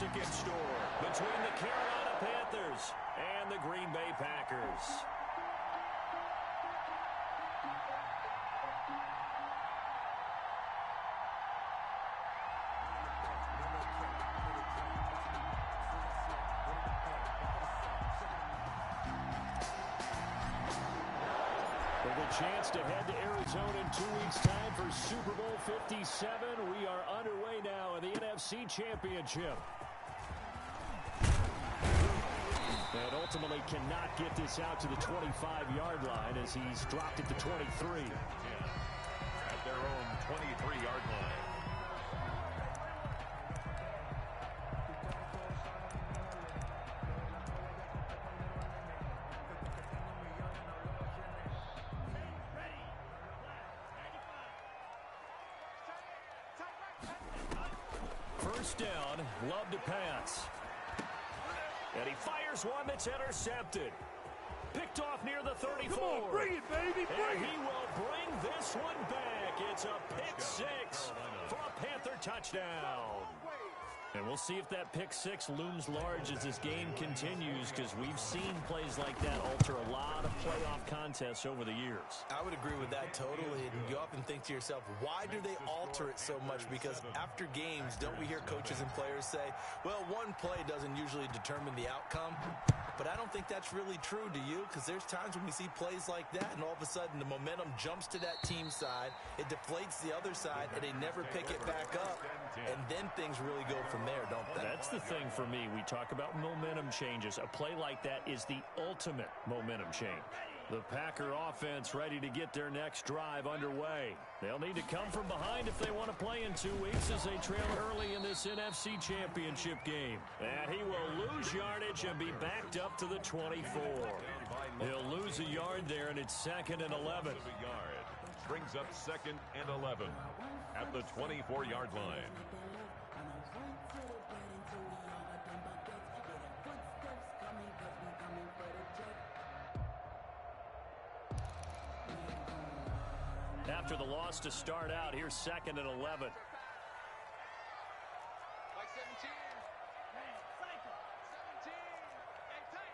Mexican store between the Carolina Panthers and the Green Bay Packers. With a chance to head to Arizona in 2 weeks' time for Super Bowl 57, we are underway now in the NFC Championship. And ultimately cannot get this out to the 25-yard line as he's dropped it to 23. At their own 23-yard line. First down, Love to pass. And he fires one that's intercepted. Picked off near the 34. Come on, bring it, baby, bring and it. he will bring this one back. It's a pick six for a Panther touchdown. And we'll see if that pick six looms large as this game continues, because we've seen plays like that alter a lot of playoff contests over the years. I would agree with that totally. And you often think to yourself, why do they alter it so much? Because after games, don't we hear coaches and players say, well, one play doesn't usually determine the outcome? But I don't think that's really true, do you? Because there's times when we see plays like that, and all of a sudden the momentum jumps to that team side, it deflates the other side, and they never pick it back up. And then things really go from there, don't they? That's the thing for me. We talk about momentum changes. A play like that is the ultimate momentum change. The Packer offense ready to get their next drive underway. They'll need to come from behind if they want to play in 2 weeks as they trail early in this NFC Championship game. And he will lose yardage and be backed up to the 24. He'll lose a yard there, and it's 2nd and 11. Brings up 2nd and 11 at the 24-yard line. After the loss to start out, here's 2nd and 11. Like 17. 17. Hey, tight.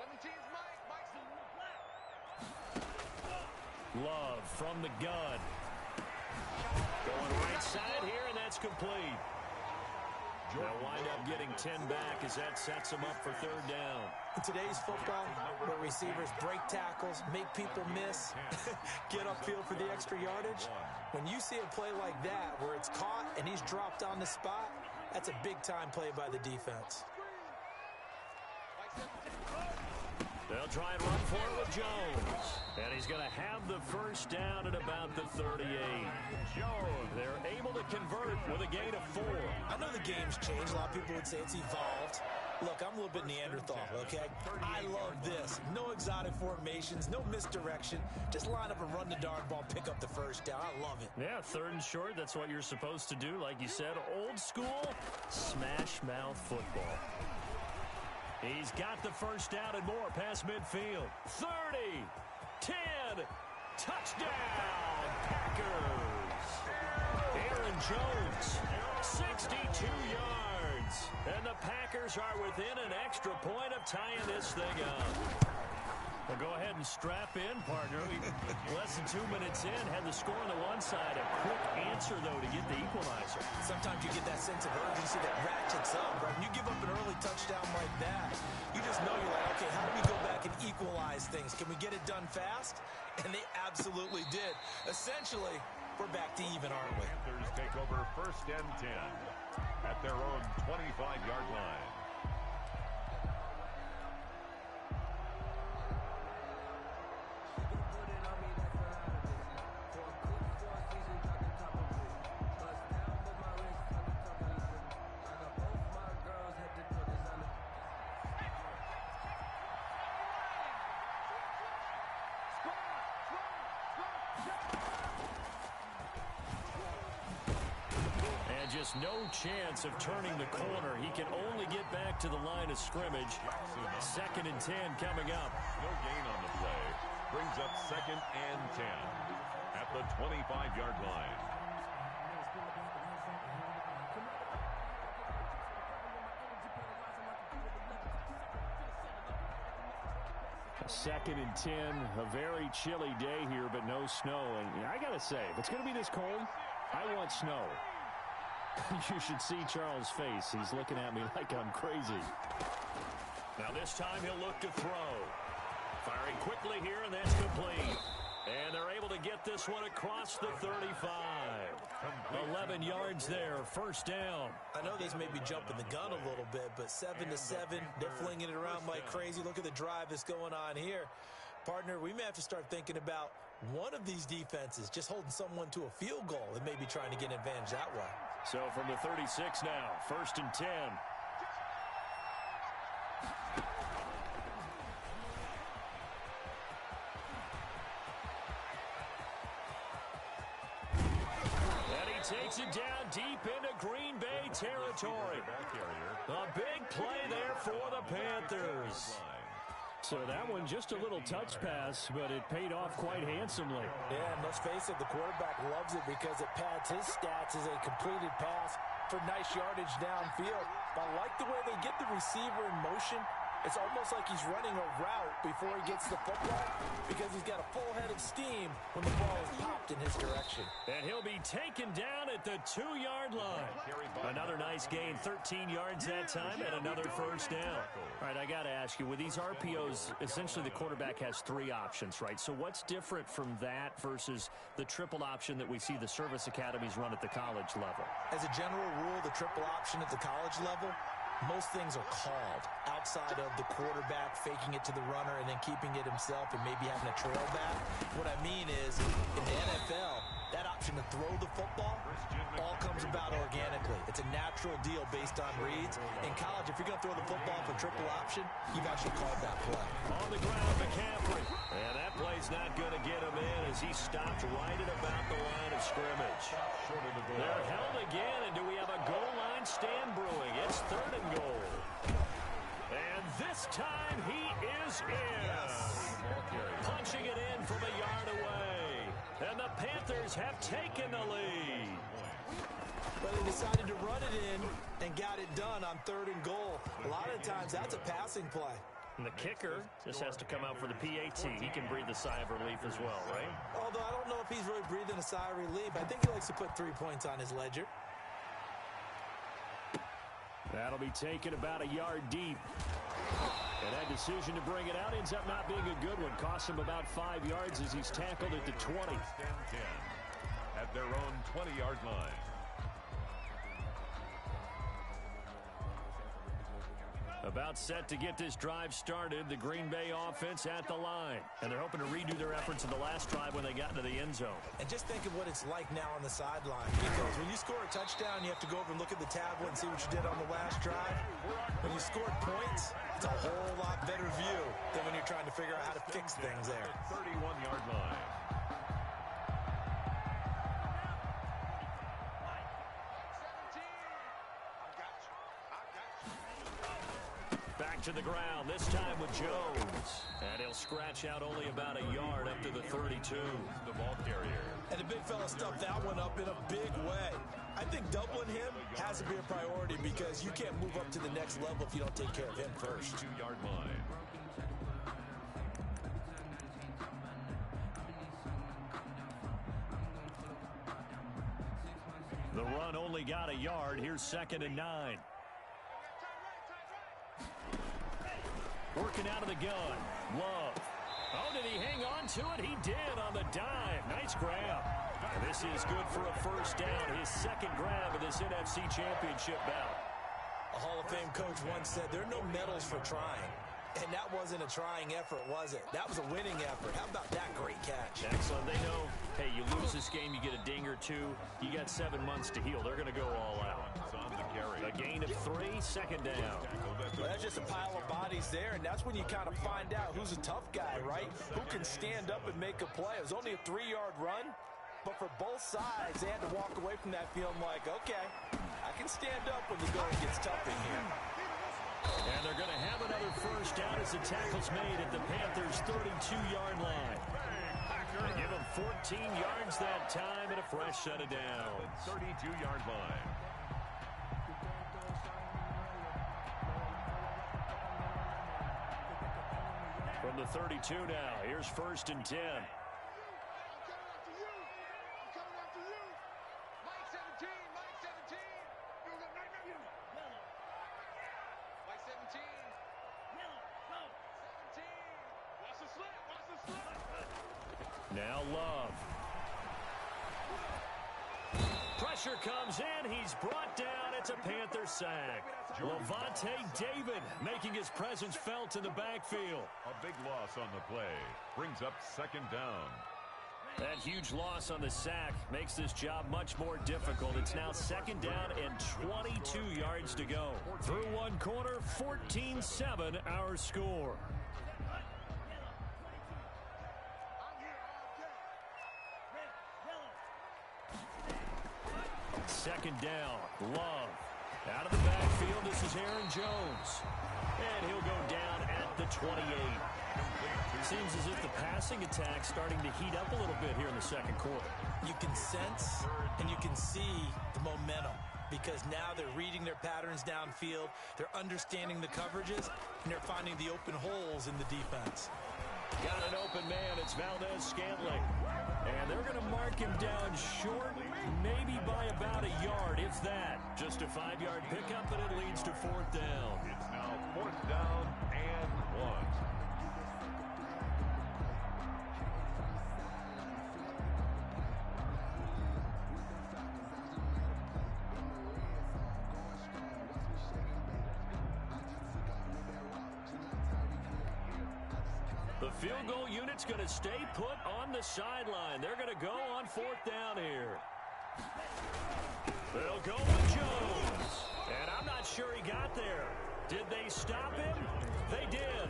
17's Mike. Mike's Love from the gun. Going right side here, and that's complete. They'll wind up getting 10 back as that sets them up for 3rd down. In today's football, where receivers break tackles, make people miss, get upfield for the extra yardage, when you see a play like that where it's caught and he's dropped on the spot, that's a big-time play by the defense. They'll try and run for it with Jones. And he's going to have the first down at about the 38. Jones, they're able to convert with a gain of 4. I know the game's changed. A lot of people would say it's evolved. Look, I'm a little bit Neanderthal, okay? I love this. No exotic formations, no misdirection. Just line up and run the darn ball, pick up the first down. I love it. Yeah, 3rd and short, that's what you're supposed to do. Like you said, old school, smash mouth football. He's got the first down and more past midfield. 30, 10, touchdown, Packers. Aaron Jones, 62 yards. And the Packers are within an extra point of tying this thing up. Well, go ahead and strap in, partner. Less than 2 minutes in, had the score on the one side. A quick answer, though, to get the equalizer. Sometimes you get that sense of urgency that ratchets up, right? When you give up an early touchdown like that, you just know you're like, okay, how do we go back and equalize things? Can we get it done fast? And they absolutely did. Essentially, we're back to even, aren't we? Panthers take over 1st and 10 at their own 25-yard line. Just no chance of turning the corner. He can only get back to the line of scrimmage. 2nd and 10 coming up. No gain on the play. Brings up 2nd and 10 at the 25-yard line. 2nd and 10, a very chilly day here, but no snow. And I got to say, if it's going to be this cold, I want snow. You should see Charles' face. He's looking at me like I'm crazy. Now this time he'll look to throw. Firing quickly here, and that's complete. And they're able to get this one across the 35. 11 yards there, first down. I know this may be jumping the gun a little bit, but 7-7, they're flinging it around like crazy. Look at the drive that's going on here. Partner, we may have to start thinking about one of these defenses just holding someone to a field goal and maybe trying to get an advantage that way. So from the 36 now, 1st and 10. Takes it down deep into Green Bay territory. A big play there for the Panthers. So that one just a little touch pass, but it paid off quite handsomely. Yeah, and let's face it, the quarterback loves it because it pads his stats as a completed pass for nice yardage downfield. But I like the way they get the receiver in motion. It's almost like he's running a route before he gets the football because he's got a full head of steam when the ball is popped in his direction. And he'll be taken down at the 2-yard line. Another nice gain, 13 yards that time, and another first down. All right, I got to ask you, with these RPOs, essentially the quarterback has 3 options, right? So what's different from that versus the triple option that we see the service academies run at the college level? As a general rule, the triple option at the college level, most things are called outside of the quarterback faking it to the runner and then keeping it himself and maybe having a trail back. What I mean is, in the NFL, that option to throw the football all comes about organically. It's a natural deal based on reads. In college, if you're going to throw the football for triple option, you've actually called that play. On the ground, McCaffrey. And that play's not going to get him in as he stopped right at about the line of scrimmage. They're held again, and do we have a goal line stand brewing? It's 3rd and goal. And this time he is in. Punching it in from a yard away. And the Panthers have taken the lead. But they decided to run it in and got it done on 3rd and goal. A lot of times that's a passing play. And the kicker just has to come out for the PAT. He can breathe a sigh of relief as well, right? Although I don't know if he's really breathing a sigh of relief. I think he likes to put 3 points on his ledger. That'll be taken about a yard deep. And that decision to bring it out ends up not being a good one. Costs him about 5 yards as he's tackled at the 20. At their own 20-yard line. About set to get this drive started. The Green Bay offense at the line. And they're hoping to redo their efforts in the last drive when they got into the end zone. And just think of what it's like now on the sideline. Because when you score a touchdown, you have to go over and look at the tablet and see what you did on the last drive. When you scored points, it's a whole lot better view than when you're trying to figure out how to fix things there. 31-yard line. Back to the ground, this time with Jones. And he'll scratch out only about a yard up to the 32. The ball carrier. And the big fella stuffed that one up in a big way. I think doubling him has to be a priority because you can't move up to the next level if you don't take care of him first. 2-yard line. The run only got a yard. Here's 2nd and 9. Working out of the gun. Love. Oh, did he hang on to it? He did on the dive. Nice grab. And this is good for a first down. His 2nd grab of this NFC Championship bout. A Hall of Fame coach once said, there are no medals for trying. And that wasn't a trying effort, was it? That was a winning effort. How about that great catch? Excellent. They know, hey, you lose this game, you get a ding or 2. You got 7 months to heal. They're going to go all out. A gain of 3, 2nd down. Well, that's just a pile of bodies there, and that's when you kind of find out who's a tough guy, right? Who can stand up and make a play. It was only a 3-yard run, but for both sides, they had to walk away from that feeling like, okay, I can stand up when the going gets tough in here. And they're going to have another first down as the tackle's made at the Panthers' 32-yard line. They give them 14 yards that time and a fresh set of downs. 32-yard line. From From the 32 now, here's 1st and 10. Mike 17, Mike 17. Mike 17. 17. Watch the slip, watch the slip. Now Love. Pressure comes in. He's brought down. It's a Panther sack. Levante David making his presence felt in the backfield. A big loss on the play. Brings up 2nd down. That huge loss on the sack makes this job much more difficult. It's now 2nd down and 22 yards to go. Through one quarter, 14-7 our score. Second down, Love. Out of the backfield, this is Aaron Jones. And he'll go down at the 28. Seems as if the passing attack's starting to heat up a little bit here in the 2nd quarter. You can sense and you can see the momentum because now they're reading their patterns downfield, they're understanding the coverages, and they're finding the open holes in the defense. Got an open man. It's Valdez-Scantling. And they're going to mark him down short, maybe by about a yard, if that. Just a 5-yard pickup, and it leads to 4th down. It's now 4th down and 1. The field goal unit's going to stay put on the sideline. They're going to go on 4th down here. They'll go with Jones. And I'm not sure he got there. Did they stop him? They did.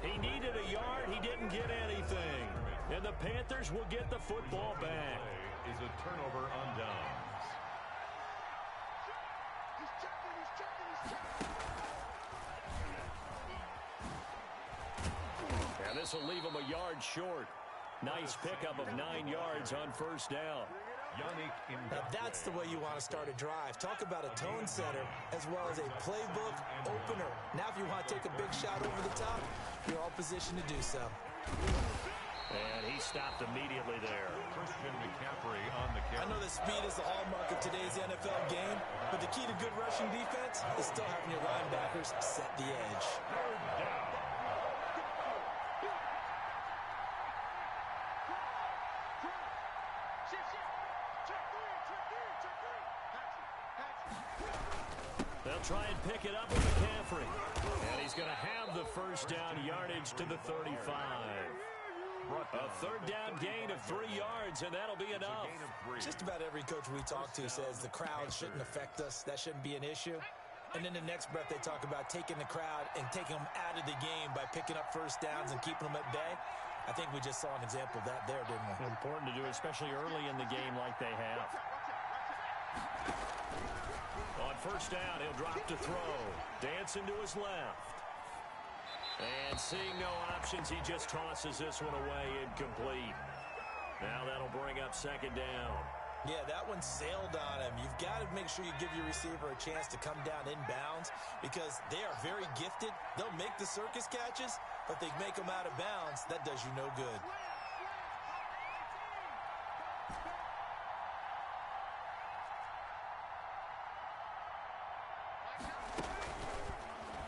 He needed a yard. He didn't get anything. And the Panthers will get the football back. Is a turnover on downs. And this will leave him a yard short. Nice pickup of 9 yards on 1st down. Now that's the way you want to start a drive. Talk about a tone setter as well as a playbook opener. Now if you want to take a big shot over the top, you're all positioned to do so. And he stopped immediately there. Christian McCaffrey on the I carry. know that speed is the hallmark of today's NFL game, but the key to good rushing defense is still having your linebackers set the edge. They'll try and pick it up with McCaffrey. And he's going to have the 1st down yardage to the 35. A 3rd down gain of 3 yards, and that'll be enough. Just about every coach we talk to says the crowd shouldn't affect us. That shouldn't be an issue. And then the next breath they talk about taking the crowd and taking them out of the game by picking up 1st downs and keeping them at bay. I think we just saw an example of that there, didn't we? Important to do, especially early in the game like they have. On 1st down, he'll drop to throw. Dancing to his left. And seeing no options, he just tosses this one away incomplete. Now that'll bring up 2nd down. Yeah, that one sailed on him. You've got to make sure you give your receiver a chance to come down inbounds because they are very gifted. They'll make the circus catches, but they make them out of bounds. That does you no good.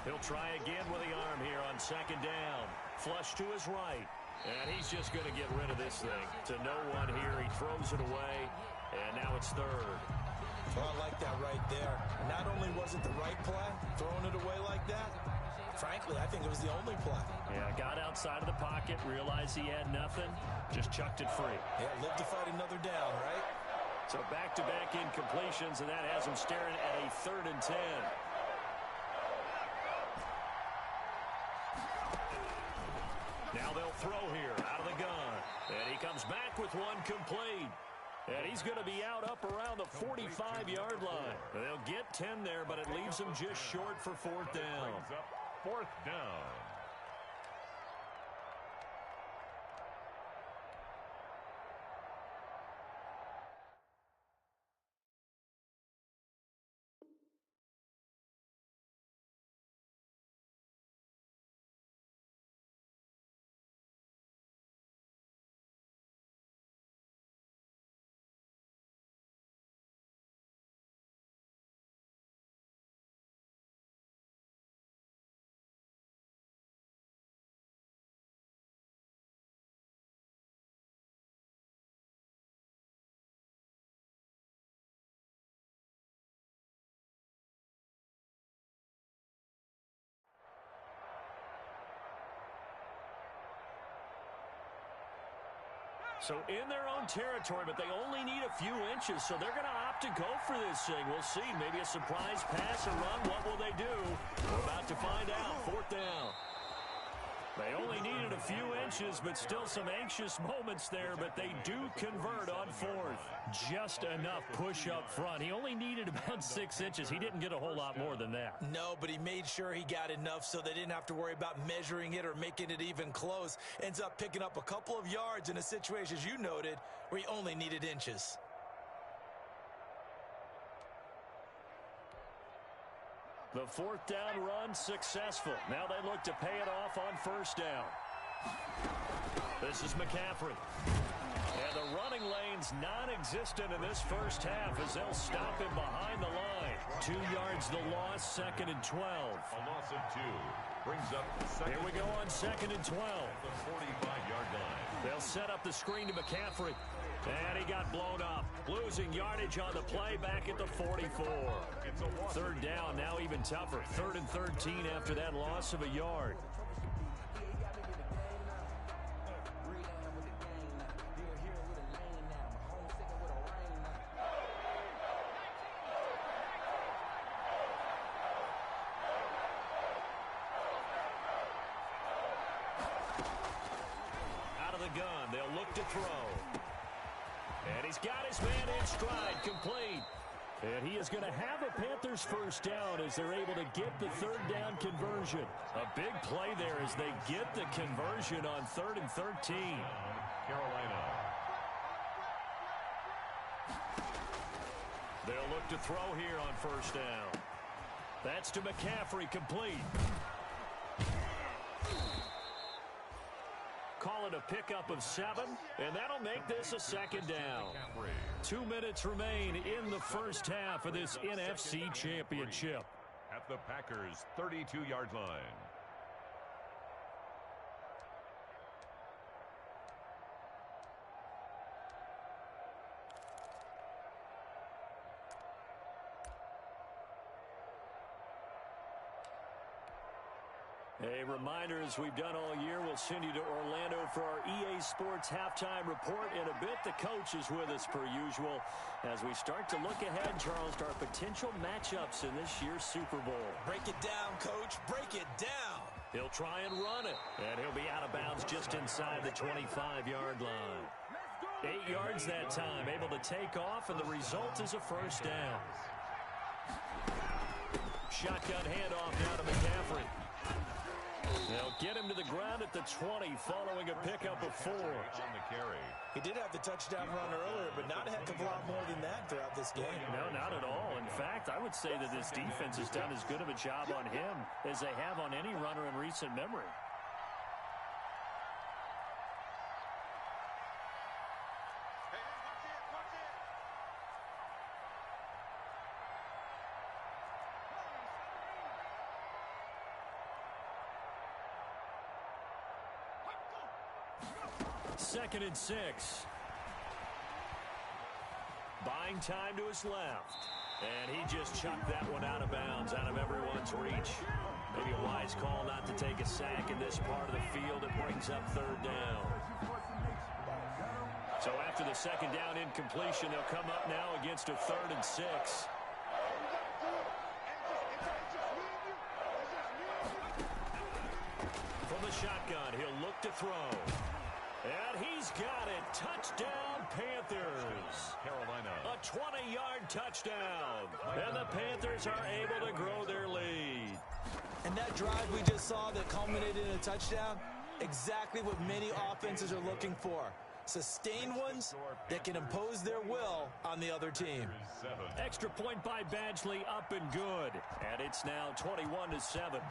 He'll try again with the arm here on 2nd down. Flush to his right. And he's just going to get rid of this thing. To no one here. He throws it away. And now it's 3rd. Well, I like that right there. Not only was it the right play, throwing it away like that, frankly, I think it was the only play. Yeah, got outside of the pocket, realized he had nothing, just chucked it free. Yeah, live to fight another down, right? So back-to-back incompletions, and that has him staring at a 3rd and 10. Now they'll throw here out of the gun. And he comes back with one complete. And he's going to be out up around the 45-yard line. They'll get 10 there, but it leaves him just short for 4th down. 4th down. So in their own territory, but they only need a few inches, so they're going to opt to go for this thing. We'll see. Maybe a surprise pass or run. What will they do? We're about to find out. 4th down. They only needed a few inches, but still some anxious moments there, but they do convert on 4th. Just enough push up front. He only needed about 6 inches. He didn't get a whole lot more than that. No, but he made sure he got enough so they didn't have to worry about measuring it or making it even close. Ends up picking up a couple of yards in a situation, as you noted, where he only needed inches. The 4th down run successful. Now they look to pay it off on 1st down. This is McCaffrey. And the running lane's non-existent in this first half as they'll stop him behind the line. 2 yards the loss, 2nd and 12. A loss of 2 brings up second. Here we go on 2nd and 12. The 45-yard line. They'll set up the screen to McCaffrey. And he got blown up. Losing yardage on the play back at the 44. 3rd down, now even tougher. 3rd and 13 after that loss of a yard. Out of the gun, they'll look to throw. And he's got his man in stride, complete. And he is going to have a Panthers 1st down as they're able to get the 3rd down conversion. A big play there as they get the conversion on 3rd and 13. Carolina. They'll look to throw here on 1st down. That's to McCaffrey, complete. Call it a pickup of 7, and that'll make this a 2nd down. 2 minutes remain in the first half of this NFC Championship. At the Packers' 32-yard line. A reminder, as we've done all year, we'll send you to Orlando for our EA Sports halftime report. In a bit, the coach is with us per usual as we start to look ahead, Charles, to our potential matchups in this year's Super Bowl. Break it down, Coach. Break it down. He'll try and run it, and he'll be out of bounds just inside the 25-yard line. 8 yards that time, able to take off, and the result is a 1st down. Shotgun handoff now to McCaffrey. They'll get him to the ground at the 20 following a pickup of 4. On the carry. He did have the touchdown run earlier, but not a heck of a lot more than that throughout this game. No, not at all. In fact, I would say that this defense has done as good of a job on him as they have on any runner in recent memory. Second and 6. Buying time to his left. And he just chucked that one out of bounds, out of everyone's reach. Maybe a wise call not to take a sack in this part of the field. It brings up 3rd down. So after the 2nd down incompletion, they'll come up now against a 3rd and 6. From the shotgun, he'll look to throw. And he's got it. Touchdown, Panthers. Carolina. A 20-yard touchdown. And the Panthers are able to grow their lead. And that drive we just saw that culminated in a touchdown, exactly what many offenses are looking for. Sustained ones that can impose their will on the other team. Extra point by Badgley, up and good. And it's now 21-7.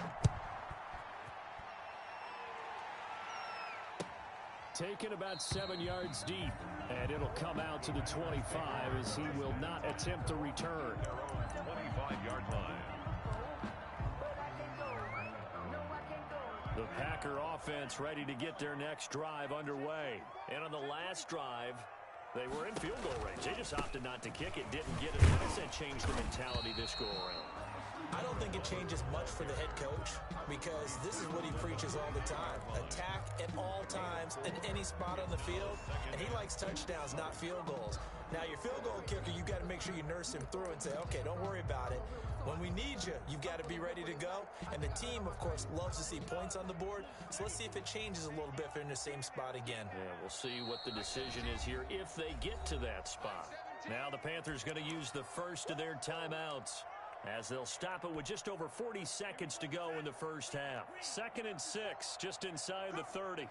Taken about 7 yards deep, and it'll come out to the 25 as he will not attempt to return. 25-yard line. The Packer offense ready to get their next drive underway. And on the last drive, they were in field goal range. They just opted not to kick it, didn't get it. How does that change the mentality this go around? I don't think it change as much for the head coach because this is what he preaches all the time. Attack at all times in any spot on the field, and he likes touchdowns, not field goals. Now, your field goal kicker, you've got to make sure you nurse him through and say, okay, don't worry about it. When we need you, you've got to be ready to go. And the team, of course, loves to see points on the board. So let's see if it changes a little bit if they're in the same spot again. Yeah, we'll see what the decision is here if they get to that spot. Now the Panthers going to use the first of their timeouts as they'll stop it with just over 40 seconds to go in the first half. 2nd and 6, just inside the 30.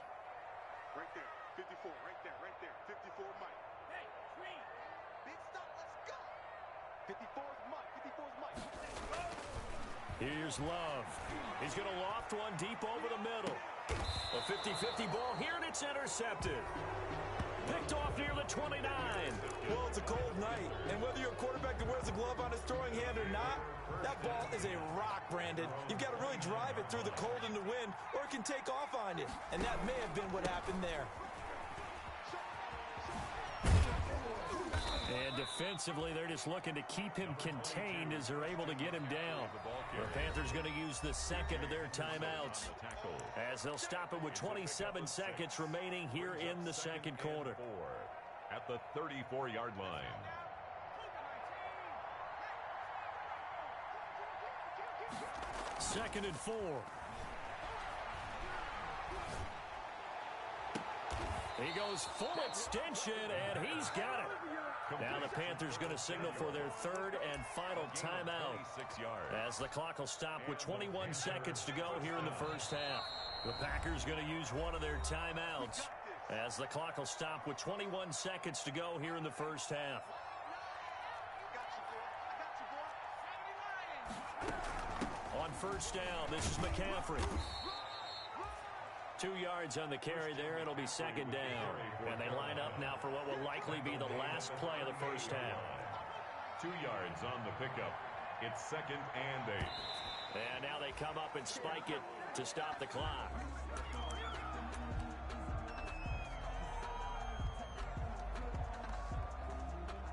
Right there, 54, right there, 54 Mike. Hey, screen. Big stop, let's go. 54's Mike, 54's Mike. Here's Love. He's going to loft one deep over the middle. A 50-50 ball here, and it's intercepted. Picked off near the 29. Well, it's a cold night, and whether you're a quarterback that wears a glove on his throwing hand or not, that ball is a rock, Brandon. You've got to really drive it through the cold and the wind, or it can take off on you. And that may have been what happened there. And defensively, they're just looking to keep him contained as they're able to get him down. The Panthers going to use the second of their timeouts as they'll stop it with 27 seconds remaining here in the second quarter. At the 34-yard line. Second and 4. He goes full extension, and he's got it. Now the Panthers going to signal for their third and final timeout as the clock will stop with 21 seconds to go here in the first half. The Packers going to use one of their timeouts as the clock will stop with 21 seconds to go here in the first half. On first down, this is McCaffrey. 2 yards on the carry there. It'll be second down. And they line up now for what will likely be the last play of the first half. 2 yards on the pickup. It's 2nd and 8. And now they come up and spike it to stop the clock.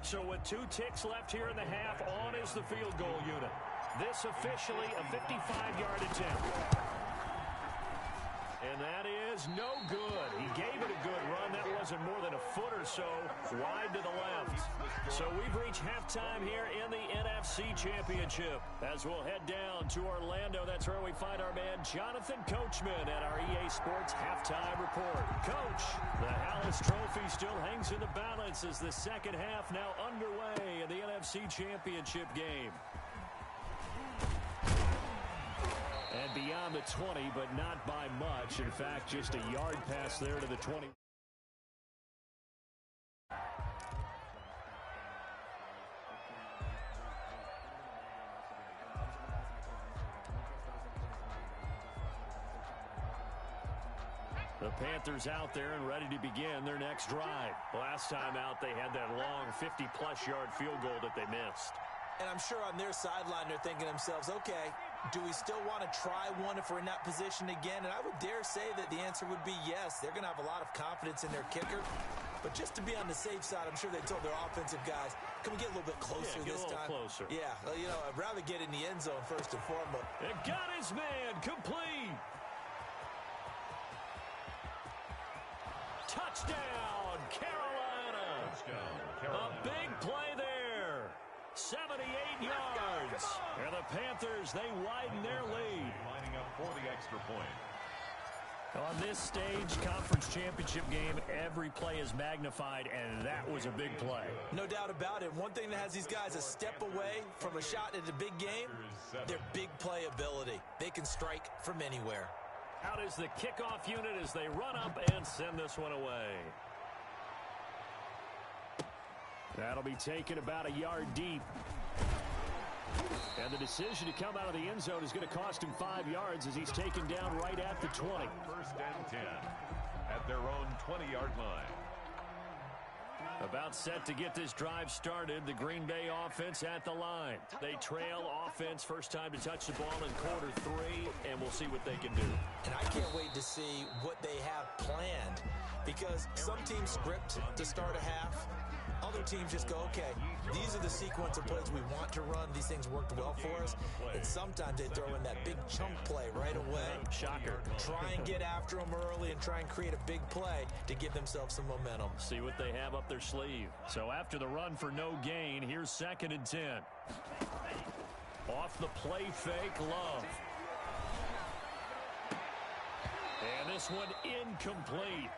So with 2 ticks left here in the half, on is the field goal unit. This officially a 55-yard attempt. And that is no good. He gave it a good run. That wasn't more than a foot or so wide to the left. So we've reached halftime here in the NFC Championship. As we'll head down to Orlando, that's where we find our man Jonathan Coachman at our EA Sports Halftime Report. Coach, the Hallis Trophy still hangs in the balance as the second half now underway in the NFC Championship game. And beyond the 20, but not by much. In fact, just a yard pass there to the 20. The Panthers out there and ready to begin their next drive. Last time out, they had that long 50-plus yard field goal that they missed. And I'm sure on their sideline they're thinking to themselves, okay, do we still want to try one if we're in that position again? And I would dare say that the answer would be yes. They're going to have a lot of confidence in their kicker. But just to be on the safe side, I'm sure they told their offensive guys, can we get a little bit closer this time? Closer. Yeah, well, you know, I'd rather get in the end zone first and foremost. It got his man complete. Touchdown, Carolina. A big play there. 78 yards. And the Panthers, they widen their lead. Lining up for the extra point. On this stage, conference championship game, every play is magnified, and that was a big play. No doubt about it. One thing that has these guys a step away from a shot at a big game, their big play ability. They can strike from anywhere. Out is the kickoff unit as they run up and send this one away. That'll be taken about a yard deep. And the decision to come out of the end zone is going to cost him 5 yards as he's taken down right at the 20. First and 10 at their own 20-yard line. About set to get this drive started, the Green Bay offense at the line. They trail offense, first time to touch the ball in quarter 3, and we'll see what they can do. And I can't wait to see what they have planned, because some teams script to start a half. Other teams just go, okay, these are the sequence of plays we want to run. These things worked well for us. And sometimes they throw in that big chunk play right away. Shocker. Try and get after them early and try and create a big play to give themselves some momentum. See what they have up their sleeve. So after the run for no gain, here's 2nd and 10. Off the play fake, Love. And this one incomplete.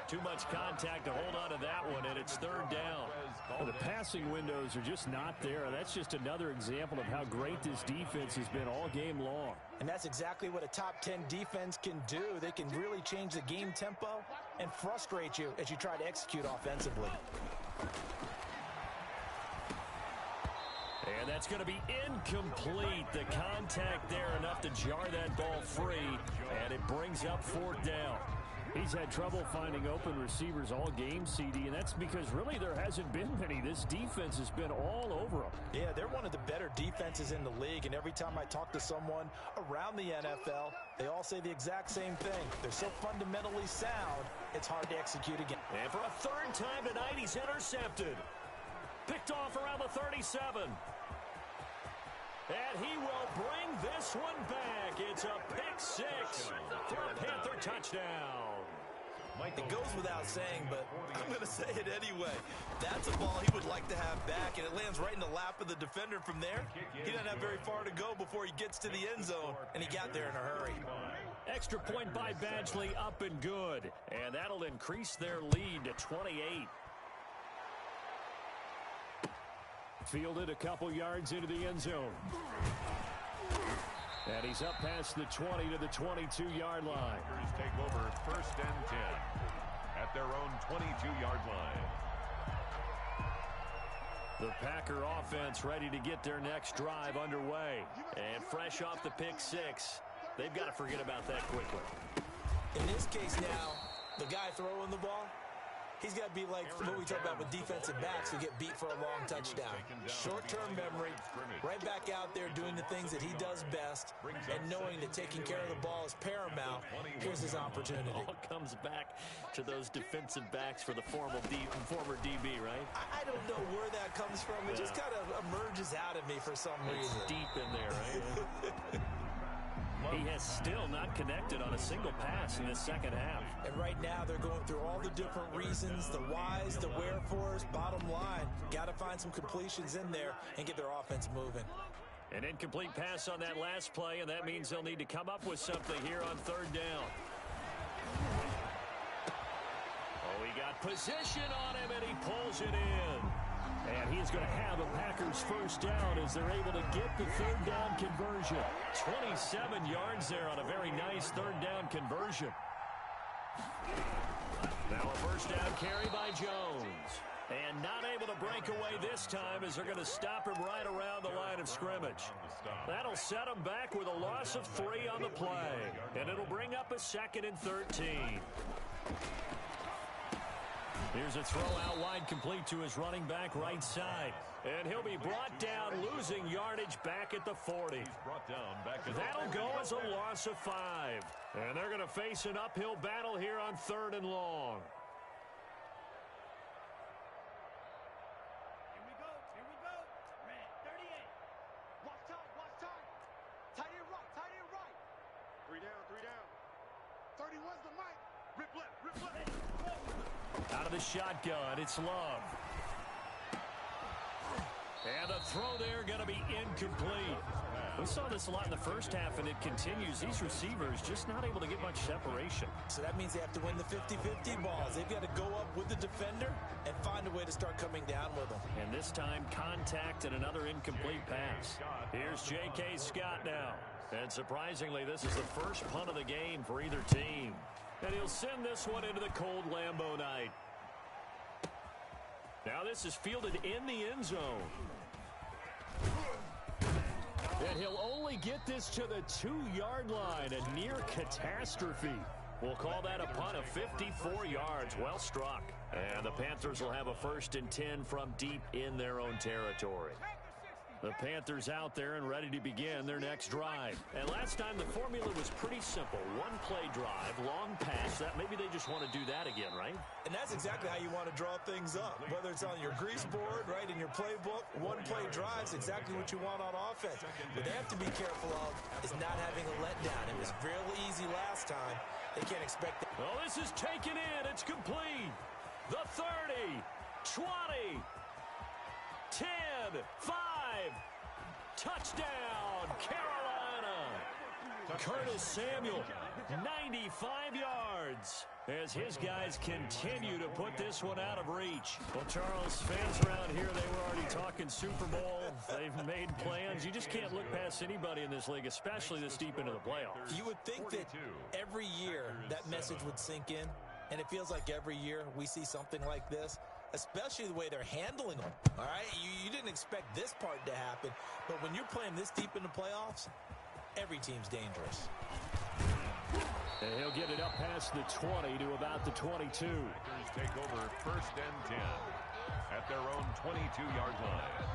Too much contact to hold on to that one, and it's 3rd down. Well, the passing windows are just not there. That's just another example of how great this defense has been all game long. And that's exactly what a top 10 defense can do. They can really change the game tempo and frustrate you as you try to execute offensively. And that's going to be incomplete. The contact there enough to jar that ball free, and it brings up 4th down. He's had trouble finding open receivers all game, CD, and that's because really there hasn't been many. This defense has been all over them. Yeah, they're one of the better defenses in the league, and every time I talk to someone around the NFL, they all say the exact same thing. They're so fundamentally sound, it's hard to execute again. And for a 3rd time tonight, he's intercepted. Picked off around the 37. And he will bring this one back. It's a pick 6 for a Panther touchdown. It goes without saying, but I'm going to say it anyway. That's a ball he would like to have back, and it lands right in the lap of the defender from there. He doesn't have very far to go before he gets to the end zone, and he got there in a hurry. Extra point by Badgley, up and good. And that'll increase their lead to 28. Fielded a couple yards into the end zone. And he's up past the 20 to the 22-yard line. Take over 1st and 10 at their own 22-yard line. The Packer offense ready to get their next drive underway. And fresh off the pick 6, they've got to forget about that quickly. In this case now, the guy throwing the ball, he's got to be like what we talk about with defensive backs who get beat for a long touchdown. Short-term memory, right back out there doing the things that he does best, and knowing that taking care of the ball is paramount. Here's his opportunity. All comes back to those defensive backs for the former DB, right? I don't know where that comes from. It just kind of emerges out of me for some reason. It's deep in there, right? He has still not connected on a single pass in this 2nd half. And right now they're going through all the different reasons, the whys, the wherefores. Bottom line, got to find some completions in there and get their offense moving. An incomplete pass on that last play, and that means they'll need to come up with something here on 3rd down. Oh, he got position on him, and he pulls it in. And he's going to have a Packers first down as they're able to get the 3rd down conversion. 27 yards there on a very nice 3rd down conversion. Now a first down carry by Jones. And not able to break away this time as they're going to stop him right around the line of scrimmage. That'll set him back with a loss of 3 on the play. And it'll bring up a 2nd and 13. Here's a throw out wide complete to his running back right side. And he'll be brought down, losing yardage back at the 40. That'll go as a loss of 5. And they're going to face an uphill battle here on 3rd and long. Here we go. Red 38. Watch time. Tight end right. 3 down. 31's the mic. Rip left. Out of the shotgun, it's Love. And the throw there going to be incomplete. We saw this a lot in the first half, and it continues. These receivers just not able to get much separation. So that means they have to win the 50-50 balls. They've got to go up with the defender and find a way to start coming down with them. And this time, contact and another incomplete pass. Here's J.K. Scott now. And surprisingly, this is the first punt of the game for either team. And he'll send this one into the cold Lambeau night. Now this is fielded in the end zone. And he'll only get this to the 2-yard line, a near catastrophe. We'll call that a punt of 54 yards. Well struck. And the Panthers will have a 1st and 10 from deep in their own territory. The Panthers out there and ready to begin their next drive. And last time the formula was pretty simple. One play drive, long pass. That maybe they just want to do that again, right? And that's exactly how you want to draw things up. Whether it's on your grease board, right, in your playbook, one play drive is exactly what you want on offense. What they have to be careful of is not having a letdown. It was real easy last time. They can't expect that. Oh, this is taken in. It's complete. The 30, 20, 10, 5. Touchdown, Carolina. Curtis Samuel, 95 yards, as his guys continue to put this one out of reach. Well, Charles, fans around here, they were already talking Super Bowl. They've made plans. You just can't look past anybody in this league, especially this deep into the playoffs. You would think that every year that message would sink in, and it feels like every year we see something like this. Especially the way they're handling them. All right, you didn't expect this part to happen, but when you're playing this deep in the playoffs, every team's dangerous. And he'll get it up past the 20 to about the 22. Take over 1st and 10 at their own 22-yard line.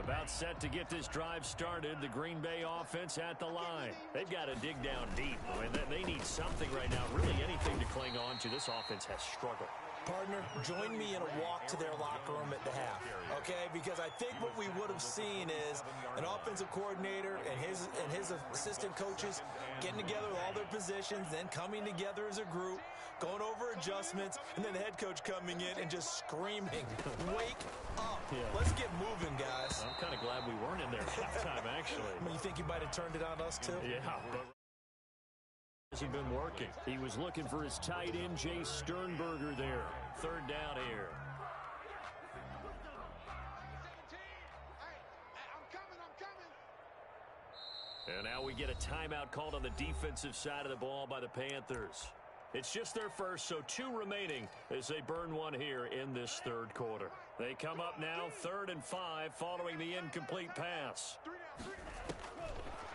About set to get this drive started, the Green Bay offense at the line. They've got to dig down deep. I mean, they need something right now, really anything to cling on to. This offense has struggled. Partner, join me in a walk to their locker room at the half, okay? Because I think what we would have seen is an offensive coordinator and his assistant coaches getting together with all their positions, then coming together as a group, going over adjustments, and then the head coach coming in and just screaming, wake up. Yeah. Let's get moving, guys. I'm kind of glad we weren't in there halftime, actually. I mean, you think he might have turned it on us, too? Yeah, but hasn't been working. He was looking for his tight end, Jay Sternberger there. 3rd down here. And now we get a timeout called on the defensive side of the ball by the Panthers. It's just their first, so 2 remaining as they burn one here in this 3rd quarter. They come up now 3rd and 5 following the incomplete pass.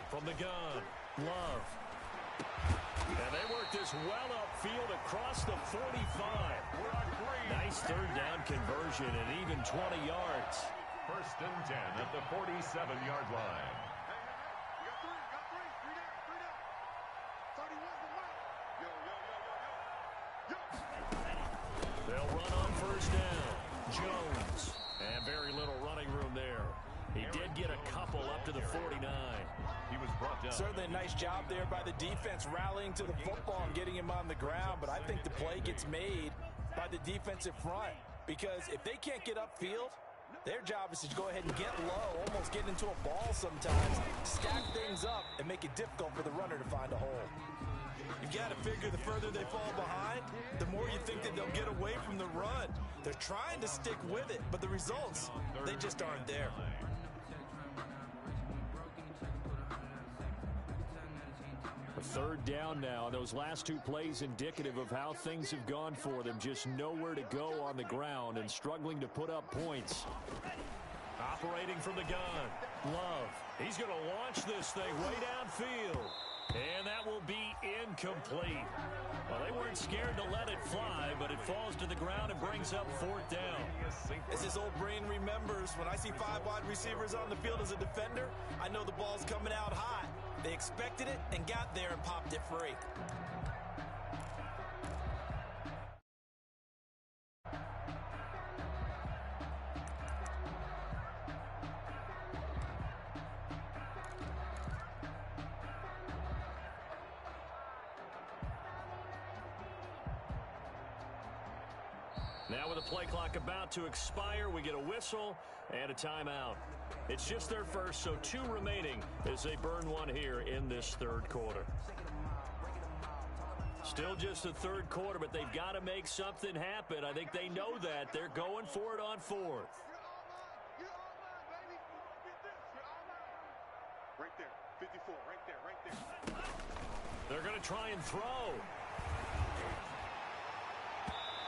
From the gun, Love. And they work this well upfield across the 45. Nice 3rd down conversion and even 20 yards. 1st and 10 at the 47-yard line. They'll run on 1st down. Jones. And very little running room there. He did get a couple up to the 49. He was brought down. Certainly a nice job there by the defense rallying to the football and getting him on the ground, but I think the play gets made by the defensive front because if they can't get upfield, their job is to go ahead and get low, almost get into a ball sometimes, stack things up, and make it difficult for the runner to find a hole. You've got to figure the further they fall behind, the more you think that they'll get away from the run. They're trying to stick with it, but the results, they just aren't there. A 3rd down now. Those last 2 plays indicative of how things have gone for them. Just nowhere to go on the ground and struggling to put up points. Operating from the gun, Love. He's going to launch this thing way downfield. And that will be incomplete. Well, they weren't scared to let it fly, but it falls to the ground and brings up 4th down. As his old brain remembers, when I see 5 wide receivers on the field as a defender, I know the ball's coming out hot. They expected it and got there and popped it free. Now with the play clock about to expire, we get a whistle and a timeout. It's just their first, so 2 remaining as they burn one here in this 3rd quarter. Still just the 3rd quarter, but they've got to make something happen. I think they know that. They're going for it on 4th. Right there, 54, right there. They're going to try and throw.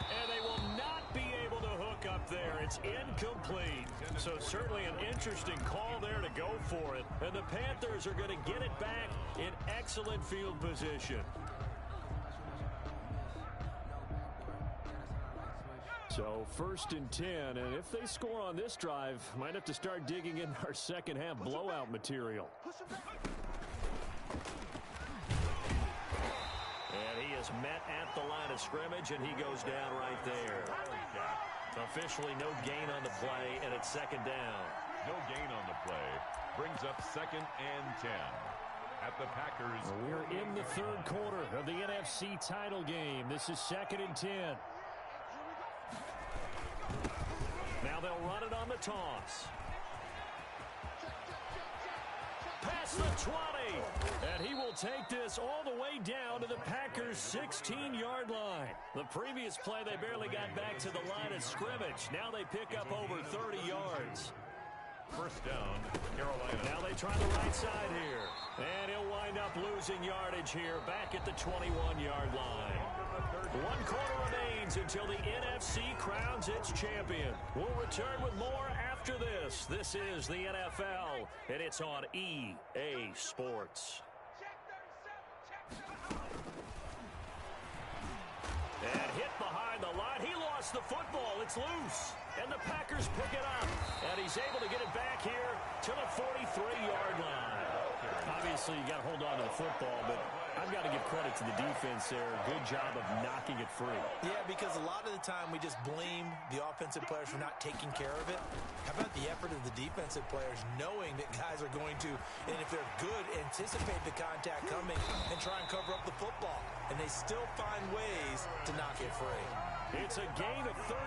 And they will not be able to hook look up there. It's incomplete. So certainly an interesting call there to go for it. And the Panthers are going to get it back in excellent field position. So 1st and 10, and if they score on this drive, might have to start digging in our second half blowout material. And he is met at the line of scrimmage, and he goes down right there. Officially no gain on the play, and it's 2nd down. No gain on the play. Brings up 2nd and 10. At the Packers. We're in the 3rd quarter of the NFC title game. This is 2nd and 10. Now they'll run it on the toss. Past the 20. And he will take this all the way down to the Packers' 16-yard line. The previous play, they barely got back to the line of scrimmage. Now they pick up over 30 yards. 1st down, Carolina. Now they try the right side here. And he'll wind up losing yardage here back at the 21-yard line. 1 quarter remains until the NFC crowns its champion. We'll return with more after this. This is the NFL, and it's on EA Sports. And hit behind the line. He lost the football. It's loose. And the Packers pick it up. And he's able to get it back here to the 43-yard line. Obviously, you got to hold on to the football, but I've got to give credit to the defense there. Good job of knocking it free. Yeah, because a lot of the time we just blame the offensive players for not taking care of it. How about the effort of the defensive players knowing that guys are going to, and if they're good, anticipate the contact coming and try and cover up the football. And they still find ways to knock it free. It's a gain of 34.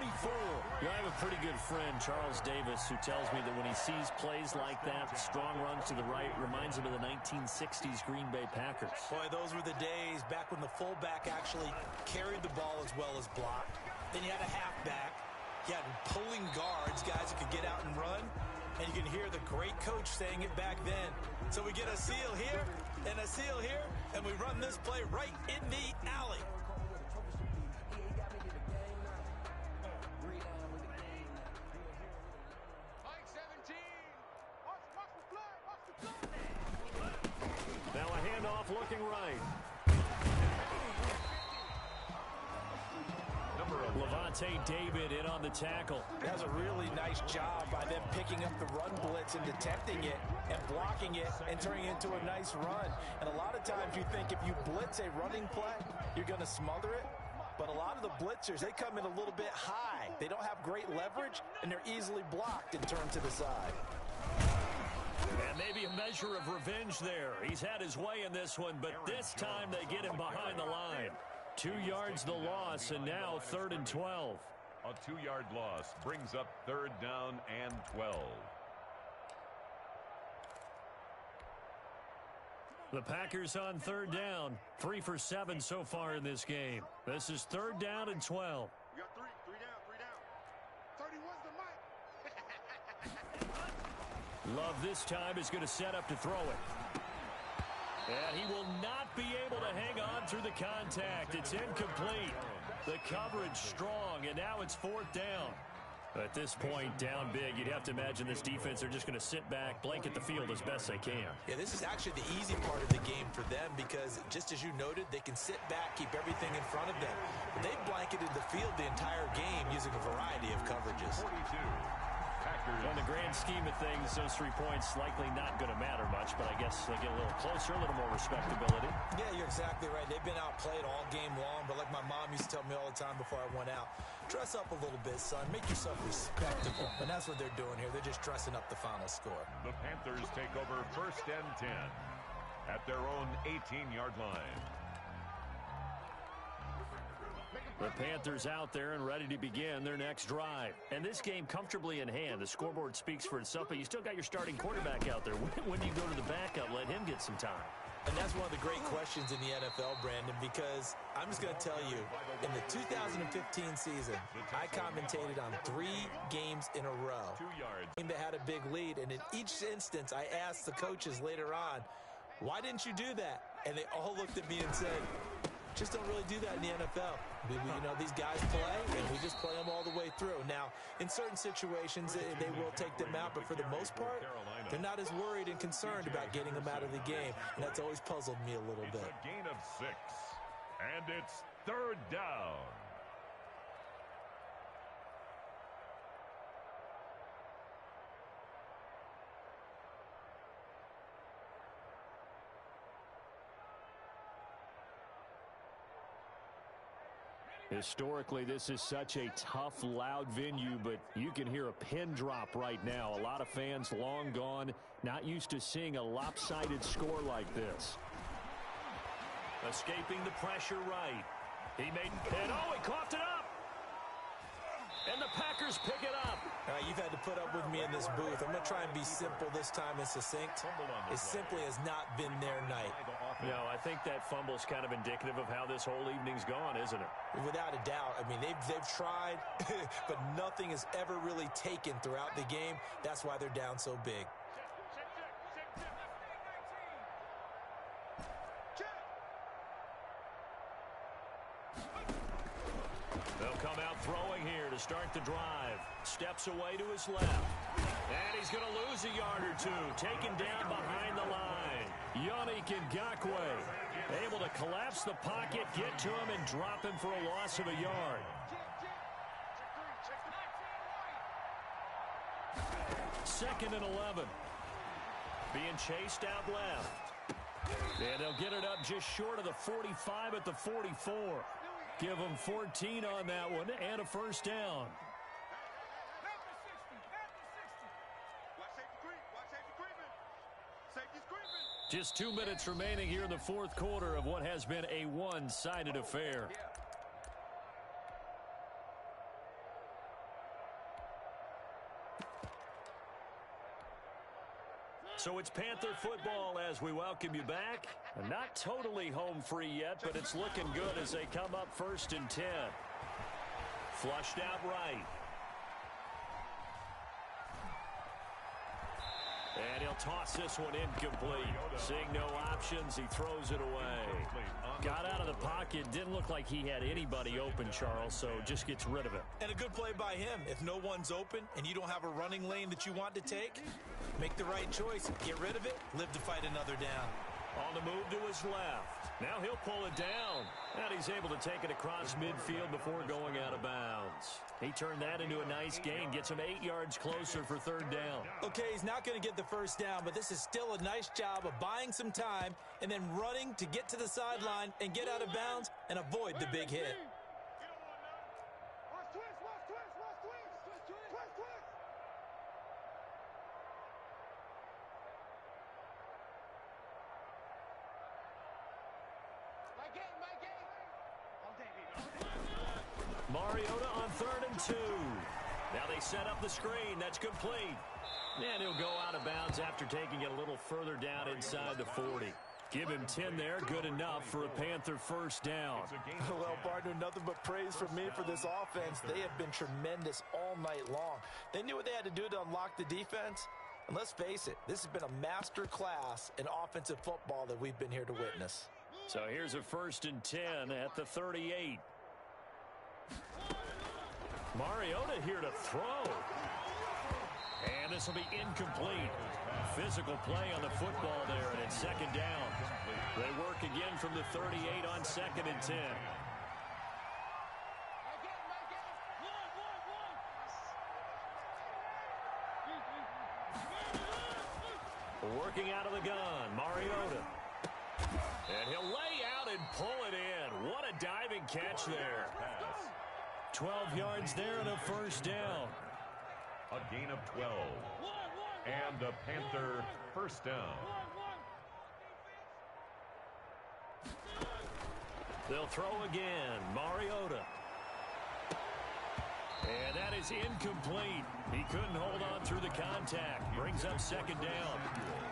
I have a pretty good friend, Charles Davis, who tells me that when he sees plays like that, strong runs to the right, reminds him of the 1960s Green Bay Packers. Boy, those were the days back when the fullback actually carried the ball as well as blocked. Then you had a halfback. You had pulling guards, guys who could get out and run. And you can hear the great coach saying it back then. So we get a seal here and a seal here, and we run this play right in the alley. Now a handoff looking right. Levante David in on the tackle. That was a really nice job by them picking up the run blitz and detecting it and blocking it and turning it into a nice run. And a lot of times you think if you blitz a running play, you're going to smother it. But a lot of the blitzers, they come in a little bit high. They don't have great leverage, and they're easily blocked and turned to the side. And maybe a measure of revenge there. He's had his way in this one, but this time they get him behind the line. 2 yards the loss, and now 3rd and 12. A 2-yard loss brings up 3rd down and 12. The Packers on 3rd down. 3 for 7 so far in this game. This is 3rd down and 12. We got 3 down. 31's the mic. Love this time is going to set up to throw it. And he will not be able to hang on through the contact. It's incomplete. The coverage strong, and now it's 4th down. At this point, down big, you'd have to imagine this defense are just going to sit back, blanket the field as best they can. Yeah, this is actually the easy part of the game for them because, just as you noted, they can sit back, keep everything in front of them. But they've blanketed the field the entire game using a variety of coverages. 42. In the grand scheme of things, those 3 points likely not going to matter much, but I guess they get a little closer, a little more respectability. Yeah, you're exactly right. They've been outplayed all game long, but like my mom used to tell me all the time before I went out, dress up a little bit, son. Make yourself respectable. And that's what they're doing here. They're just dressing up the final score. The Panthers take over 1st and 10 at their own 18-yard line. The Panthers out there and ready to begin their next drive. And this game comfortably in hand. The scoreboard speaks for itself, but you still got your starting quarterback out there. When do you go to the backup? Let him get some time. And that's one of the great questions in the NFL, Brandon, because I'm just going to tell you, in the 2015 season, I commentated on 3 games in a row. 2 yards. That had a big lead, and in each instance, I asked the coaches later on, why didn't you do that? And they all looked at me and said, Just don't really do that in the NFL. These guys play, and we just play them all the way through. Now, in certain situations, they will take them out, but for the most part, they're not as worried and concerned about getting them out of the game, and that's always puzzled me a little bit. It's a gain of 6, and it's 3rd down. Historically, this is such a tough, loud venue, but you can hear a pin drop right now. A lot of fans long gone, not used to seeing a lopsided score like this. Escaping the pressure right. He made it. Oh, he coughed it up. And the Packers pick it up. All right, you've had to put up with me in this booth. I'm going to try and be simple this time and succinct. It simply has not been their night. No, I think that fumble's kind of indicative of how this whole evening's gone, isn't it? Without a doubt. I mean, they've tried, but nothing has ever really taken throughout the game. That's why they're down so big. They'll come out throwing here to start the drive. Steps away to his left. And he's going to lose a yard or two. Taken down behind the line. Yannick Ngakoue able to collapse the pocket, get to him, and drop him for a loss of a yard. Second and 11. Being chased out left. And they'll get it up just short of the 45 at the 44. Give them 14 on that one and a first down. Just 2 minutes remaining here in the fourth quarter of what has been a one-sided affair. So it's Panther football as we welcome you back. Not totally home free yet, but it's looking good as they come up 1st and 10. Flushed out right. And he'll toss this one incomplete. Seeing no options, he throws it away. Got out of the pocket. Didn't look like he had anybody open, Charles, so just gets rid of it. And a good play by him. If no one's open and you don't have a running lane that you want to take, make the right choice. Get rid of it. Live to fight another down. On the move to his left. Now he'll pull it down. And he's able to take it across midfield before going out of bounds. He turned that into a nice gain. Gets him 8 yards closer for 3rd down. Okay, he's not going to get the first down, but this is still a nice job of buying some time and then running to get to the sideline and get out of bounds and avoid the big hit. Mariota on 3rd and 2. Now they set up the screen. That's complete. And he'll go out of bounds after taking it a little further down inside the 40. Give him 10 there. Good enough for a Panther first down. Well, partner, nothing but praise from me for this offense. They have been tremendous all night long. They knew what they had to do to unlock the defense. And let's face it, this has been a master class in offensive football that we've been here to witness. So here's a 1st and 10 at the 38. Mariota here to throw. And this will be incomplete. Physical play on the football there, and it's 2nd down. They work again from the 38 on 2nd and 10. Working out of the gun, Mariota. And he'll lay out and pull it in. What a diving catch there. 12 yards there and a first down. A gain of 12. And a Panther first down. They'll throw again. Mariota. And that is incomplete. He couldn't hold on through the contact. Brings up 2nd down.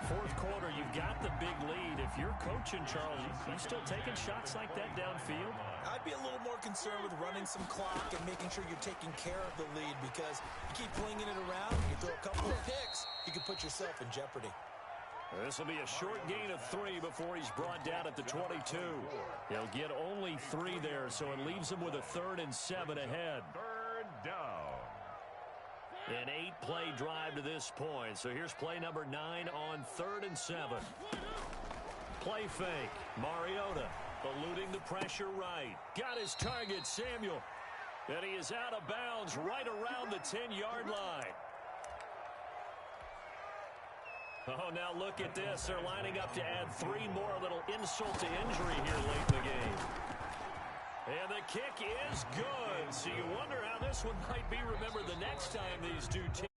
Fourth quarter, you've got the big lead. If you're coaching, Charles, you still taking shots like that downfield? I'd be a little more concerned with running some clock and making sure you're taking care of the lead, because you keep flinging it around, you throw a couple of picks, you can put yourself in jeopardy. This will be a short gain of 3 before he's brought down at the 22. He'll get only 3 there, so it leaves him with a 3rd and 7 ahead. 3rd down. An 8-play drive to this point. So here's play number 9 on 3rd and 7. Play fake. Mariota eluding the pressure right. Got his target, Samuel. And he is out of bounds right around the 10-yard line. Oh, now look at this. They're lining up to add 3 more. A little insult to injury here late in the game. And the kick is good. So you wonder how this one might be remembered the next time these two teams.